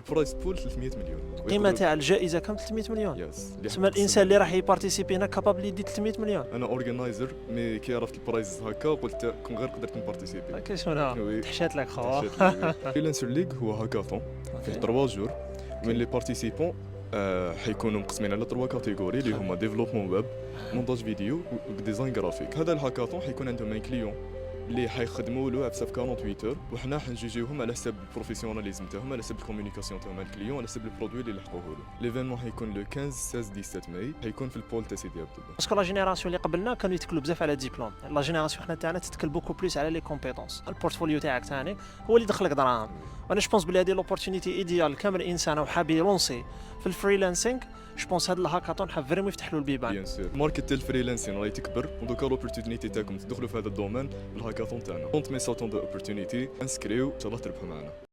البرايس بول 300 مليون. القيمه تاع الجائزه كم 300 مليون؟ يس. تسمى الانسان اللي راح يبارتيسيبي هنا كابابل يدي 300 مليون. انا اورغنايزر مي كي عرفت البرايز هكا قلت كون غير قدرت نبارتيسيبي. هكا شنو وي. تحشات لك خو. فريلانسر ليغ هو هاكاثون فيه 3 جور وين لي بارتيسيبون حيكونوا مقسمين على 3 كاتيجوري اللي هما ديفلوبمون ويب، مونتاج فيديو وديزاين جرافيك. هذا الهاكاثون حيكون عندهم ان كليون اللي حيخدموا له في 48 اور، وحنا حنجوجيوهم على حسب البروفيسيوناليزم تاعهم، على حسب الكومونيكاسيون تاعهم مع الكليون، على حسب البرودوي اللي لحقوه له. ليفينمون حيكون لو 15 16 17 ماي، حيكون في البول تاع سيدي عبد الله. باسكو لا جينيراسيون اللي قبلنا كانوا يتكلوا بزاف على الدبلوم، لا جينيراسيون حنا تاعنا تتكل بوكو بليس على لي كومبيتونس. البورتفوليو تاعك ثاني هو اللي دخلك دراهم. وانا جوبونس بلي هذه لوبورتونيتي ايديال كامل انسان وحاب يلونسي في الفريلانسينغ. جوبونس هذا الهاكاثون حاب فريمون يفتح له البيبان. بيان سور ماركت تاع الفريلانسين راهي تكبر، ودوكا لوبورتونيتي تاعكم تدخلوا في هذا الدومين بالهاكاثون تاعنا. كونت مي ساتون دو اوبورتونيتي انسكريو ان شاء الله تربحوا معنا.